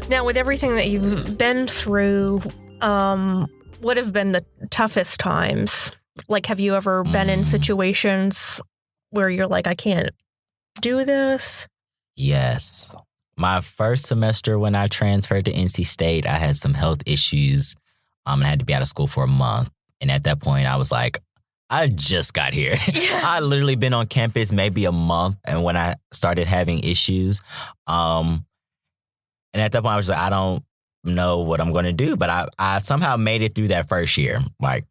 Now, with everything that you've been through, what have been the toughest times? Like, have you ever been in situations where you're like, I can't do this? Yes. My first semester when I transferred to NC State, I had some health issues. And I had to be out of school for a month. And at that point, I was like, I just got here. Yeah. I literally been on campus maybe a month, and when I started having issues, and at that point I was like, I don't know what I'm going to do, but I somehow made it through that first year,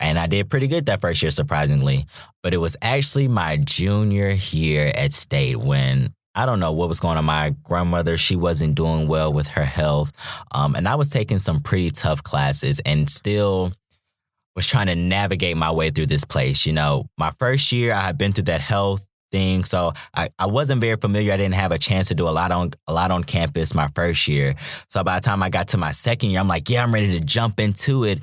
and I did pretty good that first year, surprisingly. But it was actually my junior year at State when I don't know what was going on. My grandmother, she wasn't doing well with her health, and I was taking some pretty tough classes and still was trying to navigate my way through this place. You know, my first year, I had been through that health thing, so I wasn't very familiar. I didn't have a chance to do a lot on campus my first year. So by the time I got to my second year, I'm like, yeah, I'm ready to jump into it.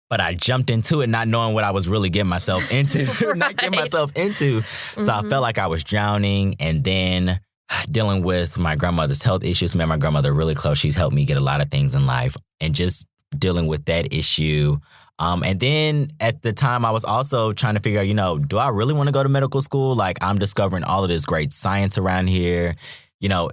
But I jumped into it not knowing what I was really getting myself into, So I felt like I was drowning, and then dealing with my grandmother's health issues. Me and my grandmother are really close. She's helped me get a lot of things in life, and just dealing with that issue. And then at the time, I was also trying to figure out, do I really want to go to medical school? Like, I'm discovering all of this great science around here.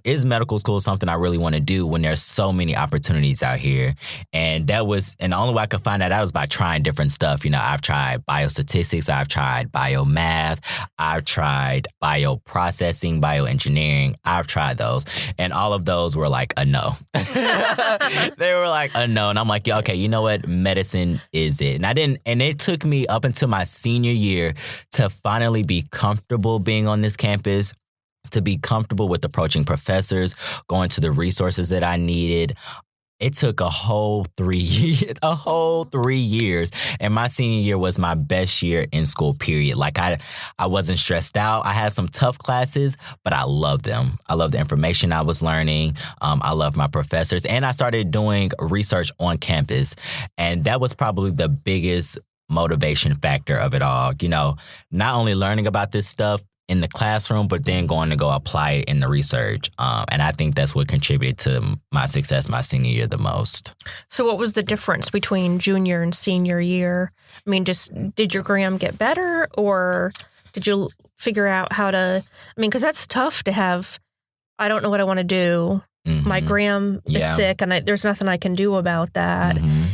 Is medical school something I really want to do when there's so many opportunities out here? And the only way I could find that out was by trying different stuff. I've tried biostatistics, I've tried biomath, I've tried bioprocessing, bioengineering. I've tried those. And all of those were like a no. They were like a no. And I'm like, yeah, okay, you know what? Medicine is it. And it took me up until my senior year to finally be comfortable being on this campus, to be comfortable with approaching professors, going to the resources that I needed. It took a whole 3 years. And my senior year was my best year in school, period. Like, I wasn't stressed out. I had some tough classes, but I loved them. I loved the information I was learning. I loved my professors. And I started doing research on campus. And that was probably the biggest motivation factor of it all. Not only learning about this stuff in the classroom, but then going to go apply it in the research. And I think that's what contributed to my success my senior year the most. So what was the difference between junior and senior year? I mean, did your gram get better, or did you figure out how to, because that's tough to have, I don't know what I want to do. Mm-hmm. My gram is sick and there's nothing I can do about that. Mm-hmm.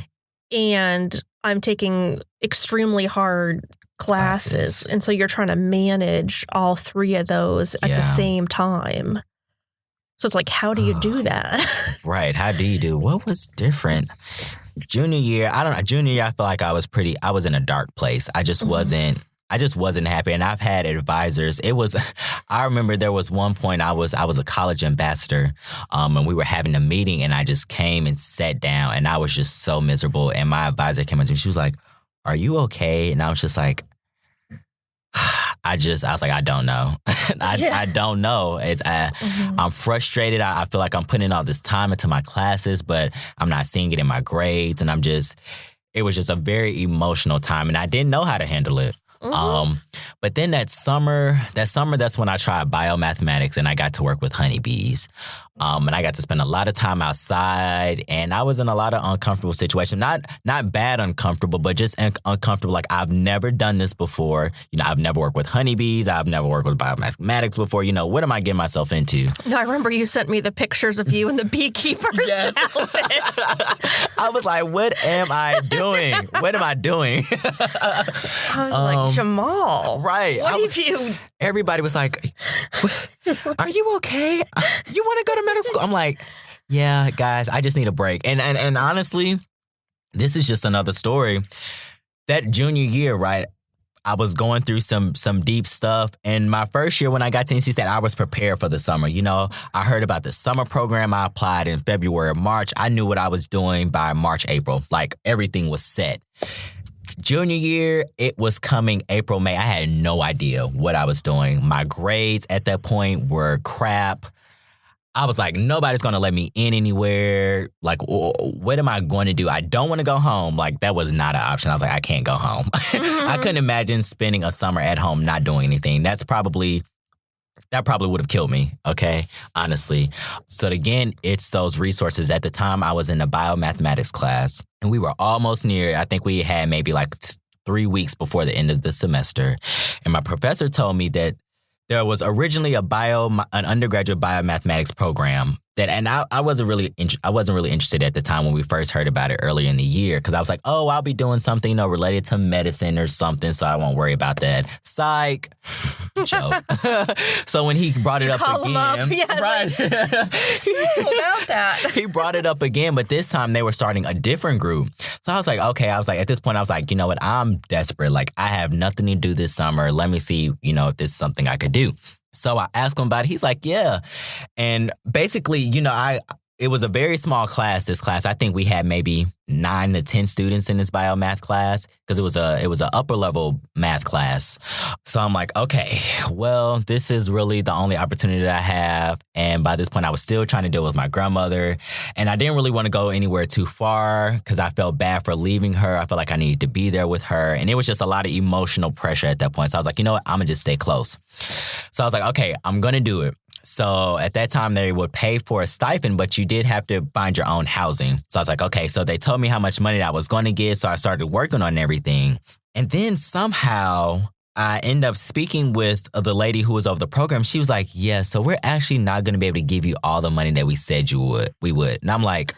And I'm taking extremely hard classes. And so you're trying to manage all three of those at the same time. So it's like, how do you do that? Right. How do you do? What was different? Junior year, I feel like I was in a dark place. I just wasn't happy. And I've had advisors. I remember there was one point I was a college ambassador, and we were having a meeting, and I just came and sat down, and I was just so miserable. And my advisor came up to me. She was like, "Are you okay?" And I was just like, I was like, I don't know. I don't know. I'm frustrated. I feel like I'm putting all this time into my classes, but I'm not seeing it in my grades. And it was just a very emotional time, and I didn't know how to handle it. Mm-hmm. But then that summer, that's when I tried biomathematics, and I got to work with honeybees. And I got to spend a lot of time outside, and I was in a lot of uncomfortable situations. Not bad uncomfortable, but just uncomfortable. Like, I've never done this before. I've never worked with honeybees. I've never worked with biomathematics before. What am I getting myself into? No, I remember you sent me the pictures of you and the beekeeper's outfits. I was like, what am I doing? What am I doing? I was like, Jamal. Right. Everybody was like, are you okay? You want to go to medical school? I'm like, yeah, guys, I just need a break. And honestly, this is just another story. That junior year, right, I was going through some deep stuff. And my first year when I got to NC State, I was prepared for the summer. I heard about the summer program. I applied in February or March. I knew what I was doing by March, April. Like, everything was set. Junior year, it was coming April, May. I had no idea what I was doing. My grades at that point were crap. I was like, nobody's going to let me in anywhere. Like, what am I going to do? I don't want to go home. Like, that was not an option. I was like, I can't go home. I couldn't imagine spending a summer at home not doing anything. That's probably that probably would have killed me, okay, honestly. So again, it's those resources. At the time, I was in a biomathematics class, and we were almost near, I think we had maybe like 3 weeks before the end of the semester. And my professor told me that there was originally an undergraduate biomathematics program that, and I wasn't really interested at the time when we first heard about it earlier in the year, because I was like, oh, I'll be doing something, related to medicine or something, so I won't worry about that. Psych. Joke. So when he brought it up again, right? About that. He brought it up again, but this time they were starting a different group. So I was like, okay. At this point, I was like, you know what? I'm desperate. Like, I have nothing to do this summer. Let me see, if this is something I could do. So I asked him about it. He's like, yeah. And basically, it was a very small class, this class. I think we had maybe 9 to 10 students in this biomath class, because it was a upper level math class. So I'm like, okay, well, this is really the only opportunity that I have. And by this point, I was still trying to deal with my grandmother. And I didn't really want to go anywhere too far because I felt bad for leaving her. I felt like I needed to be there with her. And it was just a lot of emotional pressure at that point. So I was like, you know what? I'm going to just stay close. So I was like, okay, I'm going to do it. So at that time, they would pay for a stipend, but you did have to find your own housing. So I was like, okay, so they told me how much money I was going to get. So I started working on everything. And then somehow I ended up speaking with the lady who was over the program. She was like, yeah, so we're actually not going to be able to give you all the money that we said we would. And I'm like,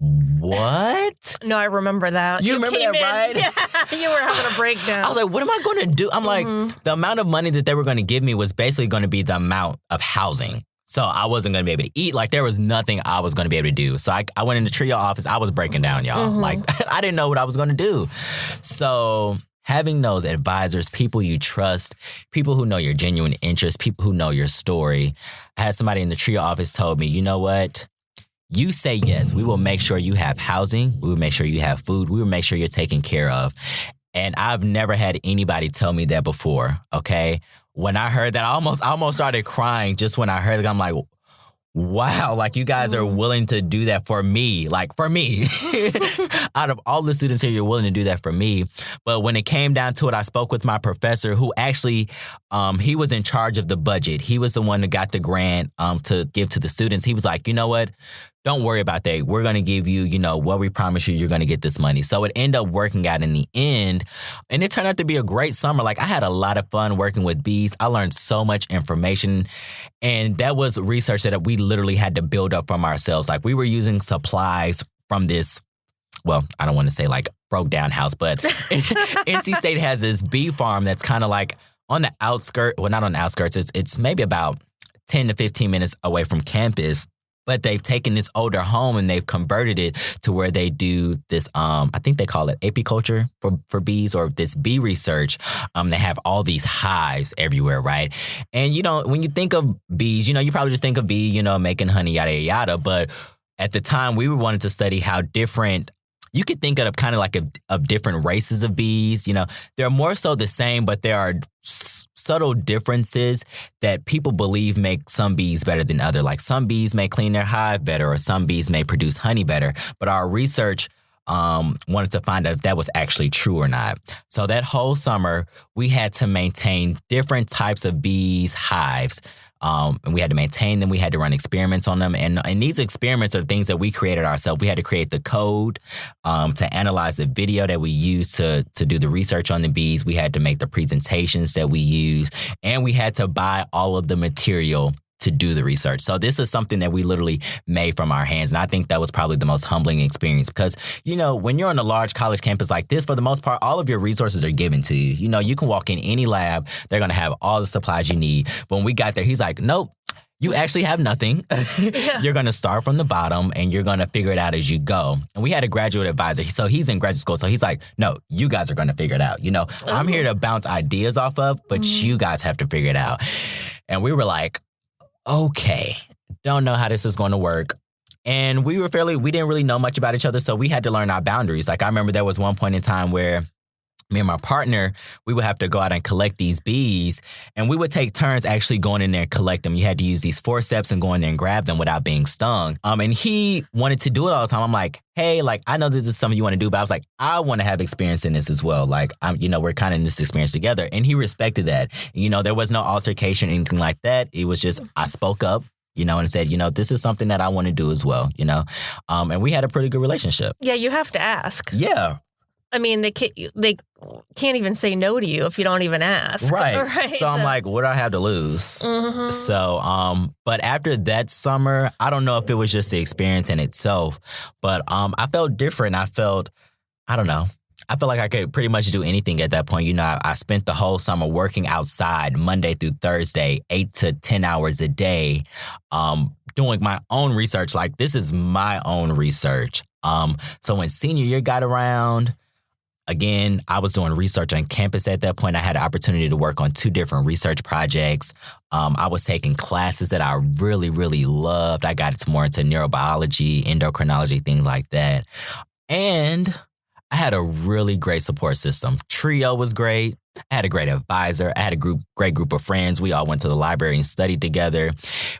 what? No, I remember that. You remember that, right? Yeah, you were having a breakdown. I was like, what am I going to do? I'm like, the amount of money that they were going to give me was basically going to be the amount of housing. So I wasn't going to be able to eat. Like, there was nothing I was going to be able to do. So I went in the TRIO office. I was breaking down, y'all. Like, I didn't know what I was going to do. So having those advisors, people you trust, people who know your genuine interests, people who know your story. I had somebody in the TRIO office told me, you know what? You say yes, we will make sure you have housing. We will make sure you have food. We will make sure you're taken care of. And I've never had anybody tell me that before, okay? When I heard that, I almost started crying just when I heard it. I'm like, wow, like, you guys are willing to do that for me. Like, for me. Out of all the students here, you're willing to do that for me. But when it came down to it, I spoke with my professor, who actually, he was in charge of the budget. He was the one that got the grant to give to the students. He was like, you know what? Don't worry about that. We're going to give you, what we promise you, you're going to get this money. So it ended up working out in the end. And it turned out to be a great summer. Like, I had a lot of fun working with bees. I learned so much information. And that was research that we literally had to build up from ourselves. Like, we were using supplies from this, well, I don't want to say like broke down house, but NC State has this bee farm that's kind of like on the outskirts. Well, not on the outskirts. It's maybe about 10 to 15 minutes away from campus. But they've taken this older home and they've converted it to where they do this, I think they call it apiculture for bees, or this bee research. They have all these hives everywhere, right? And, when you think of bees, you probably just think of bee, making honey, yada, yada, yada. But at the time, we wanted to study how different, you could think of kind of like of different races of bees. They're more so the same, but there are subtle differences that people believe make some bees better than others. Like, some bees may clean their hive better, or some bees may produce honey better. But our research wanted to find out if that was actually true or not. So that whole summer, we had to maintain different types of bees' hives. And we had to maintain them. We had to run experiments on them. And these experiments are things that we created ourselves. We had to create the code to analyze the video that we use to do the research on the bees. We had to make the presentations that we use. And we had to buy all of the material to do the research. So this is something that we literally made from our hands. And I think that was probably the most humbling experience because, when you're on a large college campus like this, for the most part, all of your resources are given to you. You can walk in any lab. They're going to have all the supplies you need. But when we got there, he's like, nope, you actually have nothing. You're going to start from the bottom and you're going to figure it out as you go. And we had a graduate advisor. So he's in graduate school. So he's like, no, you guys are going to figure it out. I'm here to bounce ideas off of, but you guys have to figure it out. And we were like, okay, don't know how this is going to work. And we didn't really know much about each other, so we had to learn our boundaries. Like, I remember there was one point in time where me and my partner, we would have to go out and collect these bees, and we would take turns actually going in there and collect them. You had to use these forceps and go in there and grab them without being stung. And he wanted to do it all the time. I'm like, hey, like, I know that this is something you want to do, but I was like, I want to have experience in this as well. Like, we're kind of in this experience together. And he respected that. There was no altercation or anything like that. It was just, I spoke up, and said, this is something that I want to do as well, and we had a pretty good relationship. Yeah, you have to ask. Yeah. I mean, they can't even say no to you if you don't even ask. Right. So I'm like, what do I have to lose? Mm-hmm. So, but after that summer, I don't know if it was just the experience in itself, but I felt different. I felt like I could pretty much do anything at that point. I spent the whole summer working outside Monday through Thursday, 8 to 10 hours a day, doing my own research. Like, this is my own research. So when senior year got around, again, I was doing research on campus at that point. I had the opportunity to work on 2 different research projects. I was taking classes that I really, really loved. I got more into neurobiology, endocrinology, things like that. And I had a really great support system. Trio was great. I had a great advisor. I had a great group of friends. We all went to the library and studied together.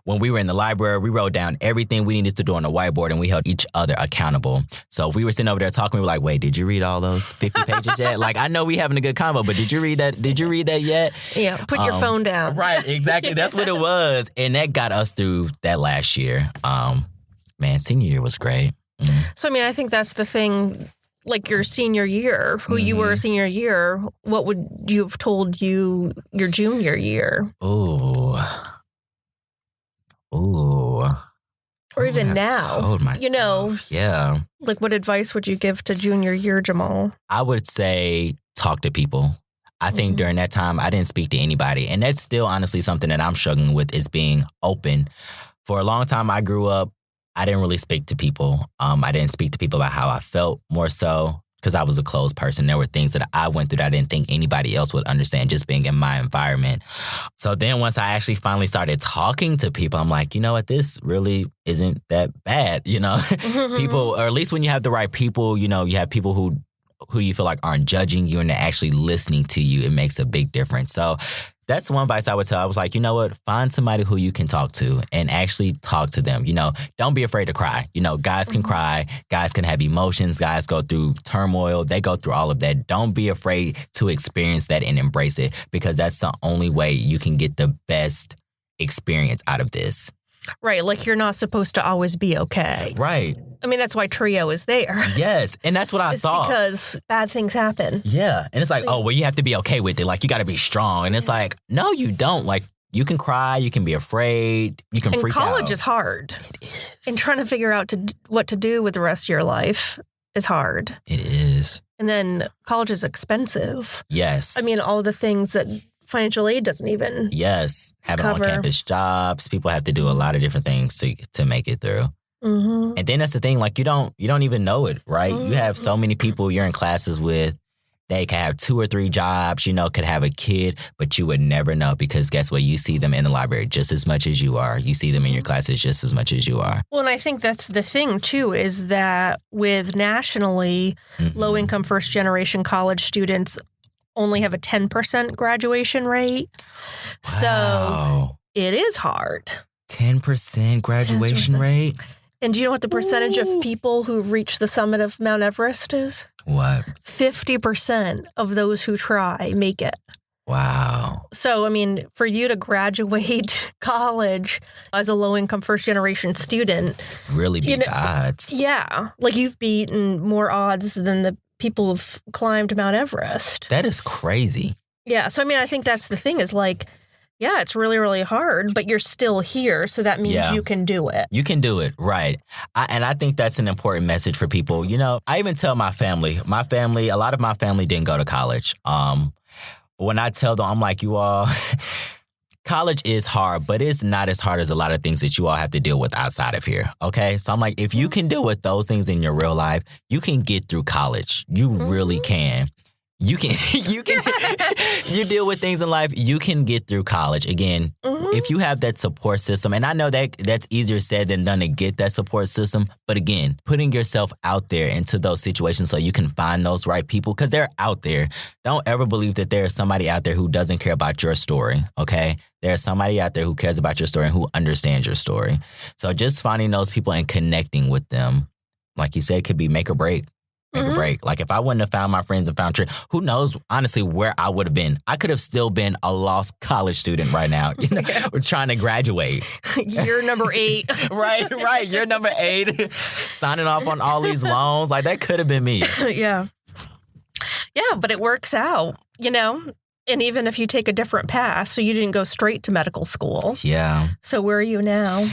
When we were in the library, we wrote down everything we needed to do on the whiteboard, and we held each other accountable. So if we were sitting over there talking, we were like, wait, did you read all those 50 pages yet? Like, I know we having a good convo, but did you read that? Did you read that yet? Yeah, put your phone down. Right, exactly. That's what it was. And that got us through that last year. Man, senior year was great. So, I mean, I think that's the thing. Like your senior year, who you were a senior year, what would you have told you your junior year? Ooh. Or even now, told myself. Yeah. Like, what advice would you give to junior year, Jamal? I would say talk to people. I think during that time, I didn't speak to anybody. And that's still honestly something that I'm struggling with, is being open. For a long time, I grew up, I didn't really speak to people. I didn't speak to people about how I felt, more so because I was a closed person. There were things that I went through that I didn't think anybody else would understand, just being in my environment. So then once I actually finally started talking to people, I'm like, you know what, this really isn't that bad, People, or at least when you have the right people, you have people who you feel like aren't judging you and they're actually listening to you, it makes a big difference. So that's one advice I would tell. I was like, you know what? Find somebody who you can talk to and actually talk to them. Don't be afraid to cry. Guys can cry. Guys can have emotions. Guys go through turmoil. They go through all of that. Don't be afraid to experience that and embrace it, because that's the only way you can get the best experience out of this. Right. Like, you're not supposed to always be okay. Right. I mean, that's why Trio is there. Yes. And that's what I thought. Because bad things happen. Yeah. And it's like, oh, well, you have to be okay with it. Like, you got to be strong. And it's like, no, you don't. Like, you can cry. You can be afraid. You can freak out. And college is hard. It is. And trying to figure out what to do with the rest of your life is hard. It is. And then college is expensive. Yes. I mean, all the things that financial aid doesn't even having cover. on-campus jobs. People have to do a lot of different things to make it through. Mm-hmm. And then that's the thing, like, you don't even know it, right? You have so many people you're in classes with. They can have 2 or 3 jobs, could have a kid, but you would never know, because guess what? You see them in the library just as much as you are. You see them in your classes just as much as you are. Well, and I think that's the thing, too, is that with nationally, low-income first-generation college students only have a 10% graduation rate. Wow. So it is hard. 10% graduation 10%. rate? And do you know what the percentage of people who reach the summit of Mount Everest is? What? 50% of those who try make it. Wow. So, I mean, for you to graduate college as a low-income first-generation student, really beat the odds. Yeah. Like, you've beaten more odds than the people who've climbed Mount Everest. That is crazy. Yeah. So, I mean, I think that's the thing is, like, yeah, it's really, really hard, but you're still here. So that means you can do it. You can do it. Right. And I think that's an important message for people. I even tell my family, a lot of my family didn't go to college. When I tell them, I'm like, you all, college is hard, but it's not as hard as a lot of things that you all have to deal with outside of here. Okay. So I'm like, if you can deal with those things in your real life, you can get through college. You really can. you can you deal with things in life. You can get through college. Again, if you have that support system, and I know that that's easier said than done to get that support system, but again, putting yourself out there into those situations so you can find those right people, because they're out there. Don't ever believe that there's somebody out there who doesn't care about your story, okay? There's somebody out there who cares about your story and who understands your story. So just finding those people and connecting with them, like you said, could be make or break. Make a break. Like if I wouldn't have found my friends and found Trent, who knows, honestly, where I would have been. I could have still been a lost college student right now. We're trying to graduate. You're number 8. Right. You're number 8. Signing off on all these loans. Like that could have been me. Yeah, but it works out, And even if you take a different path, so you didn't go straight to medical school. Yeah. So where are you now?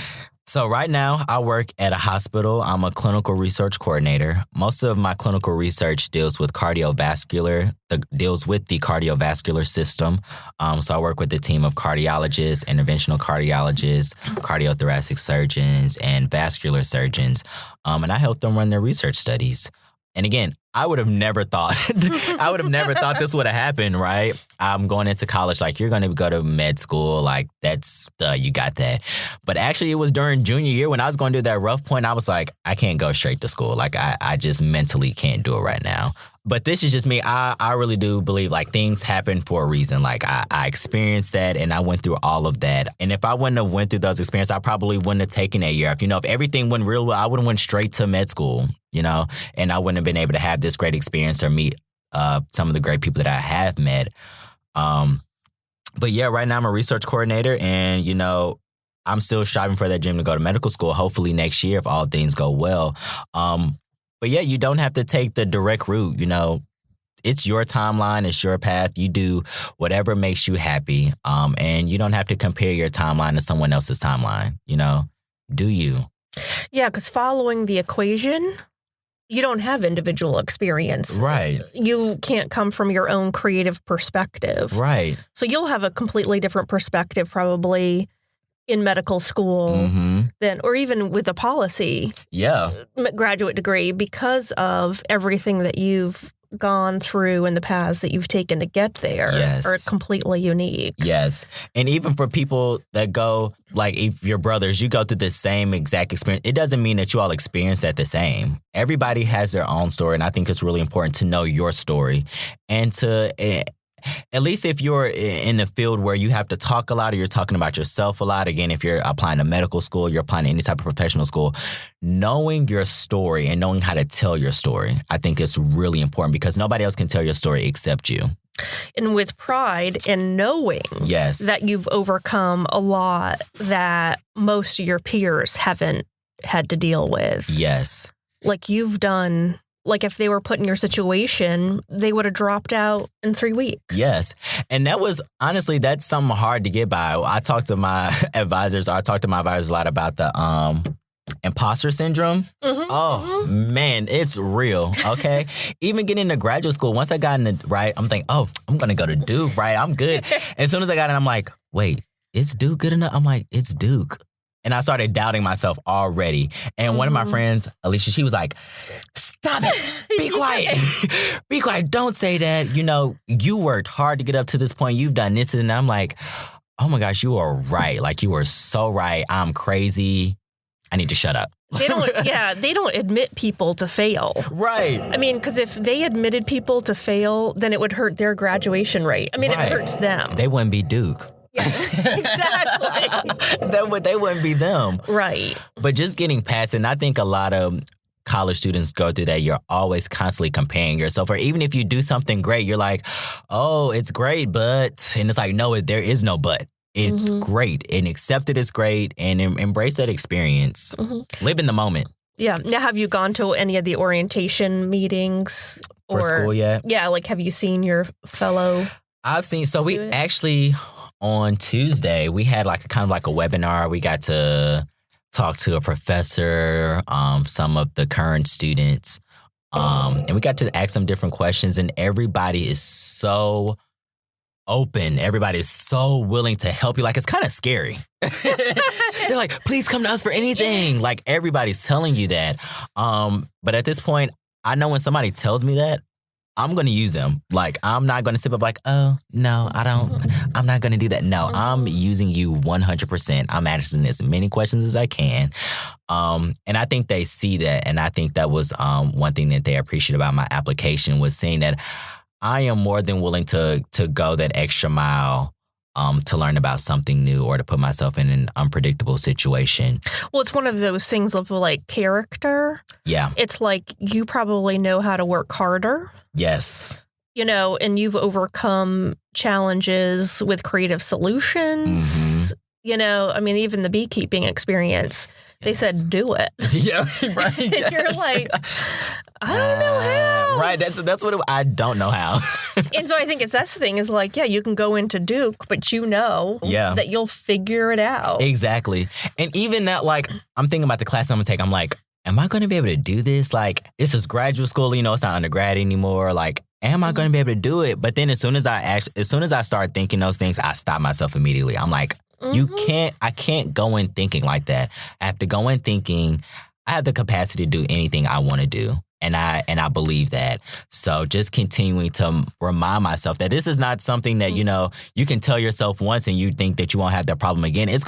So right now, I work at a hospital. I'm a clinical research coordinator. Most of my clinical research deals with the cardiovascular system. So I work with a team of cardiologists, interventional cardiologists, cardiothoracic surgeons, and vascular surgeons. And I help them run their research studies. And again, I would have never thought this would have happened, right? I'm going into college, like you're going to go to med school, like that's you got that. But actually it was during junior year when I was going through that rough point, I was like, I can't go straight to school. Like I just mentally can't do it right now. But this is just me. I really do believe like things happen for a reason. Like I experienced that and I went through all of that. And if I wouldn't have went through those experiences, I probably wouldn't have taken that year. If everything went real well, I would have went straight to med school, and I wouldn't have been able to have this great experience or meet some of the great people that I have met. But yeah, right now I'm a research coordinator and, I'm still striving for that dream to go to medical school, hopefully next year if all things go well. But yeah, you don't have to take the direct route, It's your timeline, it's your path. You do whatever makes you happy. And you don't have to compare your timeline to someone else's timeline, Do you? Yeah, because following the equation, you don't have individual experience. Right. You can't come from your own creative perspective. Right. So you'll have a completely different perspective probably in medical school than, or even with a policy graduate degree because of everything that you've gone through and the paths that you've taken to get there are completely unique. Yes. And even for people that go, like if your brothers, you go through the same exact experience, it doesn't mean that you all experience that the same. Everybody has their own story. And I think it's really important to know your story and to... at least if you're in the field where you have to talk a lot or you're talking about yourself a lot, again, if you're applying to medical school, you're applying to any type of professional school, knowing your story and knowing how to tell your story, I think is really important because nobody else can tell your story except you. And with pride and knowing that you've overcome a lot that most of your peers haven't had to deal with. Yes. Like you've done... Like if they were put in your situation, they would have dropped out in 3 weeks. Yes. And that was, honestly, that's something hard to get by. I talked to my advisors a lot about the imposter syndrome. Man, it's real. Okay. Even getting into graduate school, once I got in I'm thinking, I'm going to go to Duke, right? I'm good. As soon as I got in, I'm like, wait, is Duke good enough? I'm like, it's Duke. And I started doubting myself already. And one of my friends, Alicia, she was like, stop it. Be quiet. Be quiet. Don't say that. You worked hard to get up to this point. You've done this. And I'm like, oh my gosh, you are right. Like you are so right. I'm crazy. I need to shut up. They don't admit people to fail. Right. I mean, because if they admitted people to fail, then it would hurt their graduation rate. I mean, It hurts them. They wouldn't be Duke. Yeah, exactly. They wouldn't be them. Right. But just getting past it, and I think a lot of college students go through that. You're always constantly comparing yourself. Or even if you do something great, you're like, oh, it's great, but... And it's like, no, there is no but. It's great. And accept it as great and embrace that experience. Live in the moment. Yeah. Now, have you gone to any of the orientation meetings? For school yet? Yeah, like have you seen your fellow I've seen... So student? We actually... On Tuesday, we had like a webinar. We got to talk to a professor, some of the current students, and we got to ask them different questions. And everybody is so open. Everybody is so willing to help you. Like it's kind of scary. They're like, please come to us for anything. Like everybody's telling you that. But at this point, I know when somebody tells me that, I'm going to use them. Like, I'm not going to sit up like, oh, no, I'm not going to do that. No, I'm using you 100%. I'm asking as many questions as I can. And I think they see that. And I think that was one thing that they appreciate about my application was seeing that I am more than willing to go that extra mile to learn about something new or to put myself in an unpredictable situation. Well, it's one of those things of like character. Yeah. It's like you probably know how to work harder. Yes. You know, and you've overcome challenges with creative solutions. Mm-hmm. You know, I mean, even the beekeeping experience, they said, do it. Yeah, right. Yes. You're like, I don't know how. Right, that's what I don't know how. And so I think that's the thing is like, yeah, you can go into Duke, but you know that you'll figure it out. Exactly. And even that, like, I'm thinking about the class I'm going to take. I'm like, am I going to be able to do this? Like, this is graduate school, you know, it's not undergrad anymore. Like, am I going to be able to do it? But then as soon as I start thinking those things, I stop myself immediately. I'm like, I can't go in thinking like that. I have to go in thinking I have the capacity to do anything I want to do. And I believe that. So just continuing to remind myself that this is not something that, you know, you can tell yourself once and you think that you won't have that problem again. It's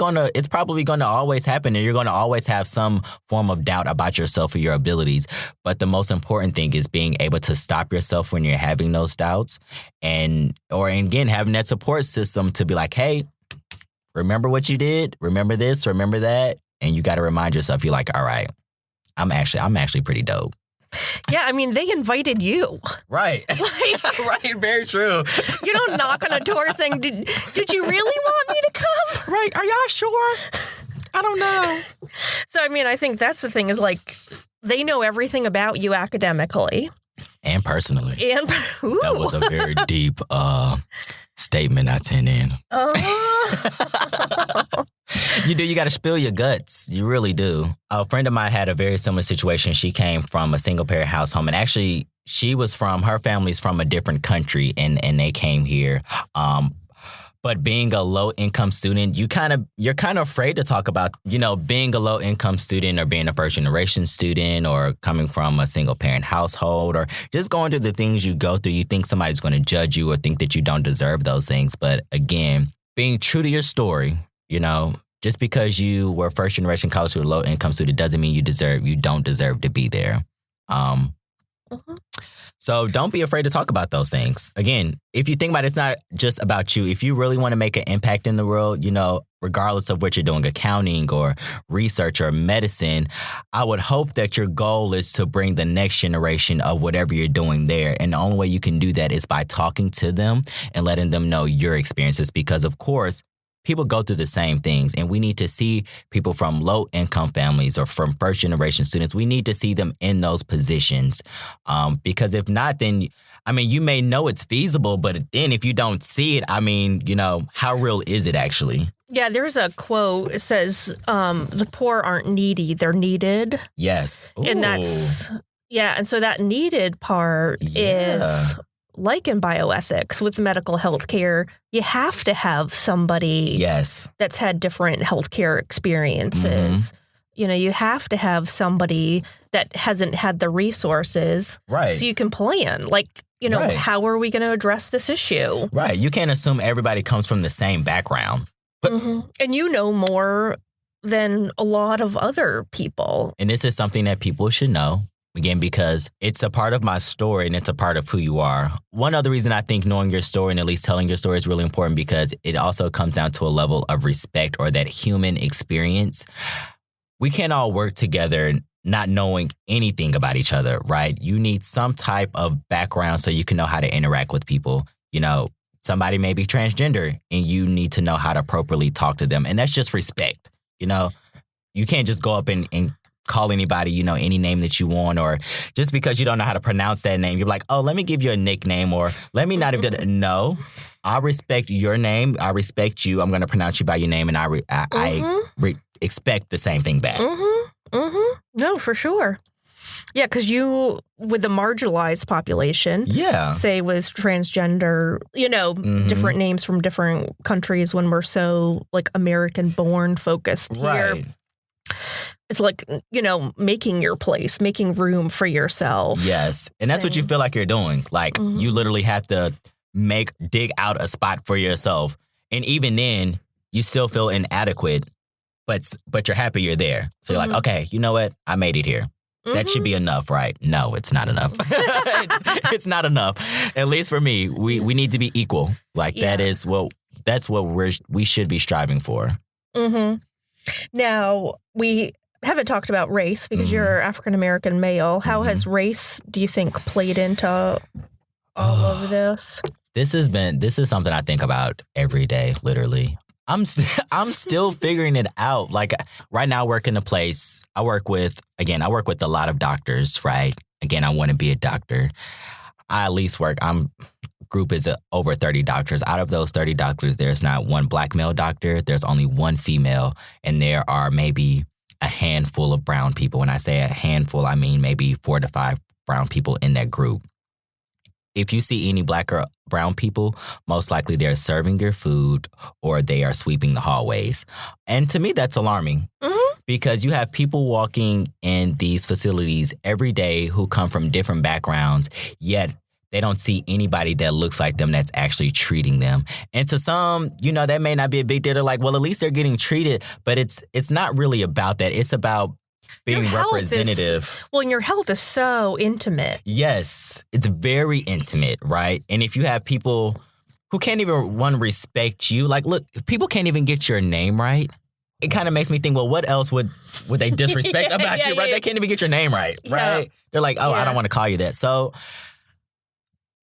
probably going to always happen, and you're going to always have some form of doubt about yourself or your abilities. But the most important thing is being able to stop yourself when you're having those doubts and again, having that support system to be like, hey, remember what you did? Remember this? Remember that? And you got to remind yourself, you're like, all right, I'm actually pretty dope. Yeah, I mean, they invited you. Right. Like, right, very true. You don't knock on a door saying, did you really want me to come? Right, are y'all sure? I don't know. So, I mean, I think that's the thing is like, they know everything about you academically. And personally. And that was a very deep statement I sent in. You got to spill your guts. You really do. A friend of mine had a very similar situation. She came from a single parent house home, and actually her family's from a different country, and they came here. But being a low income student, you're kind of afraid to talk about, you know, being a low income student or being a first generation student or coming from a single parent household or just going through the things you go through. You think somebody's going to judge you or think that you don't deserve those things. But again, being true to your story, you know, just because you were first generation college student, low income student doesn't mean you don't deserve to be there. So don't be afraid to talk about those things. Again, if you think about it, it's not just about you. If you really want to make an impact in the world, you know, regardless of what you're doing, accounting or research or medicine, I would hope that your goal is to bring the next generation of whatever you're doing there. And the only way you can do that is by talking to them and letting them know your experiences. Because, of course, people go through the same things, and we need to see people from low-income families or from first-generation students. We need to see them in those positions because if not, then, I mean, you may know it's feasible, but then if you don't see it, I mean, you know, how real is it actually? Yeah, there's a quote. It says, the poor aren't needy, they're needed. Yes. Ooh. And that's, yeah, and so that needed part is... Like in bioethics with medical health care, you have to have somebody that's had different healthcare experiences. You know, you have to have somebody that hasn't had the resources. Right. So you can plan. Like, you know, how are we going to address this issue? Right. You can't assume everybody comes from the same background. But and you know more than a lot of other people. And this is something that people should know. Again, because it's a part of my story and it's a part of who you are. One other reason I think knowing your story and at least telling your story is really important because it also comes down to a level of respect or that human experience. We can't all work together not knowing anything about each other, right? You need some type of background so you can know how to interact with people. You know, somebody may be transgender and you need to know how to appropriately talk to them. And that's just respect. You know, you can't just go up and call anybody, you know, any name that you want, or just because you don't know how to pronounce that name, you're like, oh, let me give you a nickname, or let me not even. No, I respect your name. I respect you. I'm going to pronounce you by your name, and I expect the same thing back. No, for sure. Yeah, because you, with the marginalized population, say with transgender, you know, different names from different countries when we're so like American-born focused here. it's like, making your place, making room for yourself. Yes. And that's what you feel like you're doing. Like you literally have to dig out a spot for yourself. And even then, you still feel inadequate, but you're happy you're there. So you're like, okay, you know what? I made it here. That should be enough, right? No, it's not enough. It's not enough. At least for me, we need to be equal. Like that's what we should be striving for. Mm-hmm. Now, we haven't talked about race because you're African American male. How has race, do you think, played into all of this? This is something I think about every day, literally. I'm still figuring it out. Like right now, I work in a place. I work with a lot of doctors, right? Again, I want to be a doctor. I at least group is over 30 doctors. Out of those 30 doctors, there's not one black male doctor. There's only one female, and there are maybe a handful of brown people. When I say a handful, I mean maybe 4 to 5 brown people in that group. If you see any black or brown people, most likely they're serving your food or they are sweeping the hallways. And to me, that's alarming because you have people walking in these facilities every day who come from different backgrounds, yet they don't see anybody that looks like them that's actually treating them. And to some, that may not be a big deal. They're like, well, at least they're getting treated. But it's not really about that. It's about being representative. And your health is so intimate. Yes, it's very intimate, right? And if you have people who can't even respect you, like, look, people can't even get your name right. It kind of makes me think, well, what else would they disrespect about you, right? They can't even get your name right, right? Yeah. They're like, I don't want to call you that. So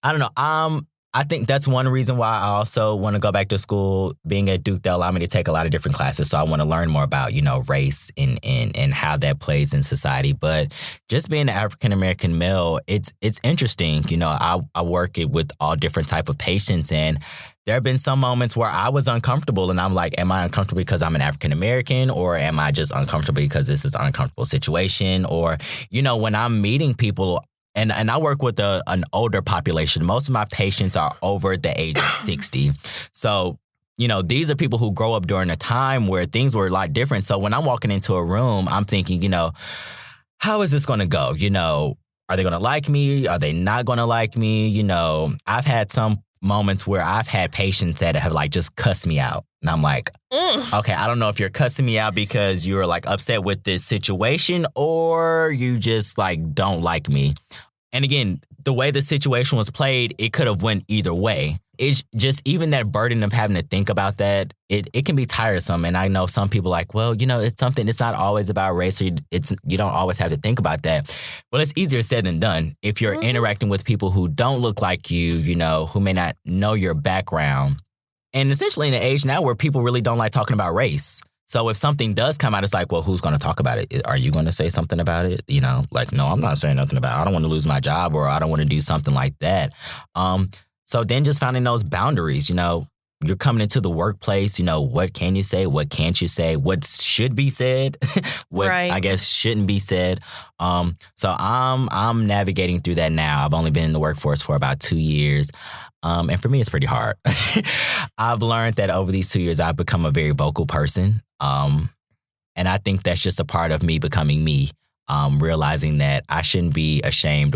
I don't know. I think that's one reason why I also want to go back to school. Being at Duke, they'll allow me to take a lot of different classes. So I want to learn more about, race and how that plays in society. But just being an African-American male, it's interesting. I work with all different type of patients, and there have been some moments where I was uncomfortable, and I'm like, am I uncomfortable because I'm an African-American, or am I just uncomfortable because this is an uncomfortable situation? Or, when I'm meeting people, and I work with an older population. Most of my patients are over the age of 60. So, these are people who grow up during a time where things were a lot different. So when I'm walking into a room, I'm thinking, how is this going to go? Are they going to like me? Are they not going to like me? I've had some moments where I've had patients that have just cussed me out. And I'm like, okay, I don't know if you're cussing me out because you're upset with this situation or you just don't like me. And again, the way the situation was played, it could have went either way. It's just even that burden of having to think about that, it can be tiresome. And I know some people it's not always about race, or you don't always have to think about that. Well, it's easier said than done. If you're interacting with people who don't look like you, who may not know your background. And essentially in an age now where people really don't like talking about race. So if something does come out, it's like, well, who's going to talk about it? Are you going to say something about it? No, I'm not saying nothing about it. I don't want to lose my job, or I don't want to do something like that. So then just finding those boundaries, you're coming into the workplace, what can you say? What can't you say? What should be said? What I guess shouldn't be said. So I'm navigating through that now. I've only been in the workforce for about 2 years. And for me, it's pretty hard. I've learned that over these 2 years, I've become a very vocal person. And I think that's just a part of me becoming me, realizing that I shouldn't be ashamed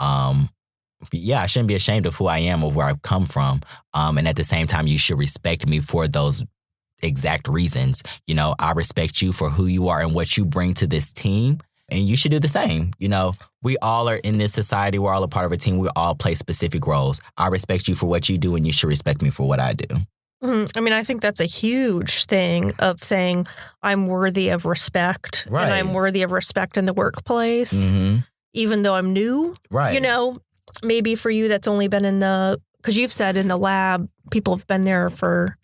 I shouldn't be ashamed of who I am or where I've come from. And at the same time, you should respect me for those exact reasons. I respect you for who you are and what you bring to this team. And you should do the same. We all are in this society. We're all a part of a team. We all play specific roles. I respect you for what you do, and you should respect me for what I do. I mean, I think that's a huge thing of saying I'm worthy of respect, and I'm worthy of respect in the workplace, even though I'm new. Right. Maybe for you that's only been because you've said in the lab, people have been there for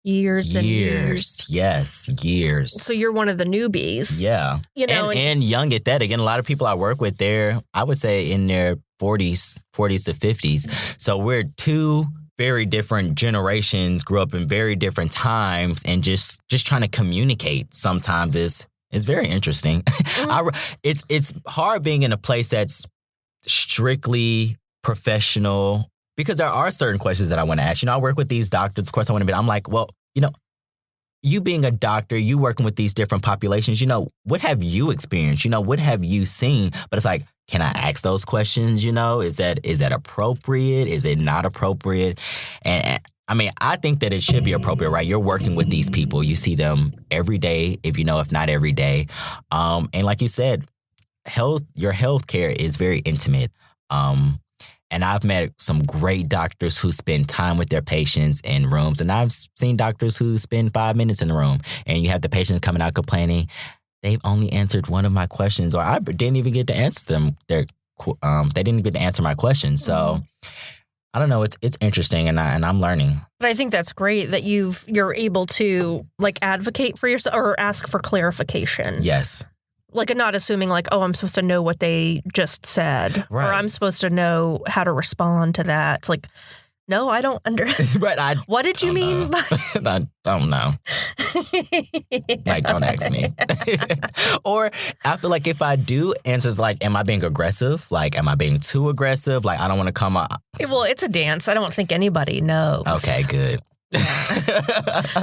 years and years. Yes, years. So you're one of the newbies. Yeah. And young at that. Again, a lot of people I work with, they're, I would say, in their 40s to 50s. So we're two very different generations, grew up in very different times, and just trying to communicate sometimes is very interesting. It's hard being in a place that's strictly professional, because there are certain questions that I want to ask. I work with these doctors. Of course, I'm like, well, you being a doctor, you working with these different populations, what have you experienced? What have you seen? But it's like, can I ask those questions? Is that appropriate? Is it not appropriate? And I mean, I think that it should be appropriate, right? You're working with these people. You see them every day, if not every day. And like you said, your health care is very intimate. And I've met some great doctors who spend time with their patients in rooms. And I've seen doctors who spend 5 minutes in the room. And you have the patients coming out complaining, they've only answered one of my questions, or I didn't even get to answer them. They didn't get to answer my questions. So I don't know. It's interesting, and I'm learning. But I think that's great that you're able to advocate for yourself or ask for clarification. Yes. Not assuming I'm supposed to know what they just said, right, or I'm supposed to know how to respond to that. It's like, no, I don't understand. Right. What did you mean? I don't know. Don't ask me. Or I feel like if I do, answers am I being aggressive? Am I being too aggressive? I don't want to come up. Well, it's a dance. I don't think anybody knows. Okay, good. Yeah.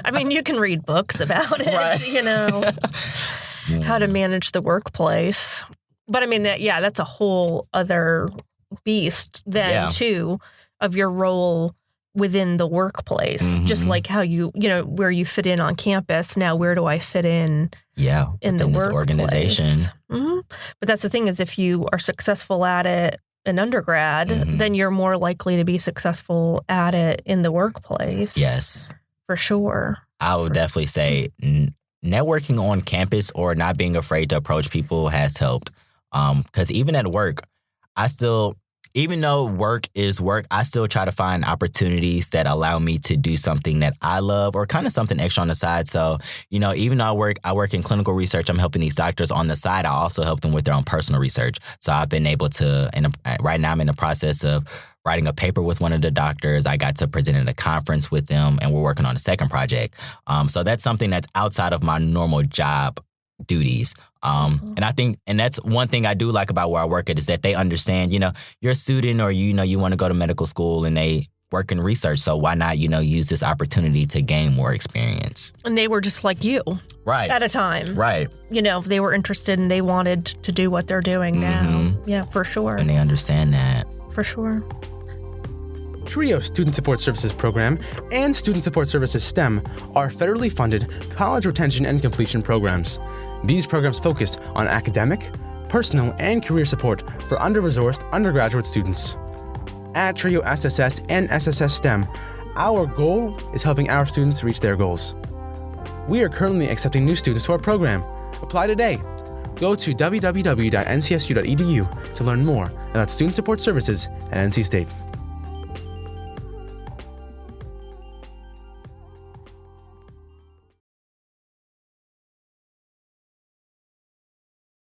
I mean, you can read books about it, right. How to manage the workplace. But I mean, that's a whole other beast then, too, of your role within the workplace. Mm-hmm. Just like how where you fit in on campus. Now, where do I fit in in the this workplace? Organization. Mm-hmm. But that's the thing is if you are successful at it in undergrad, then you're more likely to be successful at it in the workplace. Yes. For sure. I would definitely say networking on campus or not being afraid to approach people has helped. Because even at work, even though work is work, I still try to find opportunities that allow me to do something that I love or kind of something extra on the side. So, even though I work in clinical research, I'm helping these doctors on the side. I also help them with their own personal research. So I've been able to, and right now I'm in the process of writing a paper with one of the doctors. I got to present at a conference with them, and we're working on a second project. So that's something that's outside of my normal job duties. And I think, and that's one thing I do like about where I work at is that they understand, you're a student or, you want to go to medical school and they work in research. So why not, use this opportunity to gain more experience? And they were just like you. Right. At a time. Right. They were interested and they wanted to do what they're doing now. Yeah, for sure. And they understand that. For sure. TRIO Student Support Services Program and Student Support Services STEM are federally funded college retention and completion programs. These programs focus on academic, personal, and career support for under-resourced undergraduate students. At TRIO SSS and SSS STEM, our goal is helping our students reach their goals. We are currently accepting new students to our program. Apply today. Go to www.ncsu.edu to learn more about student support services at NC State.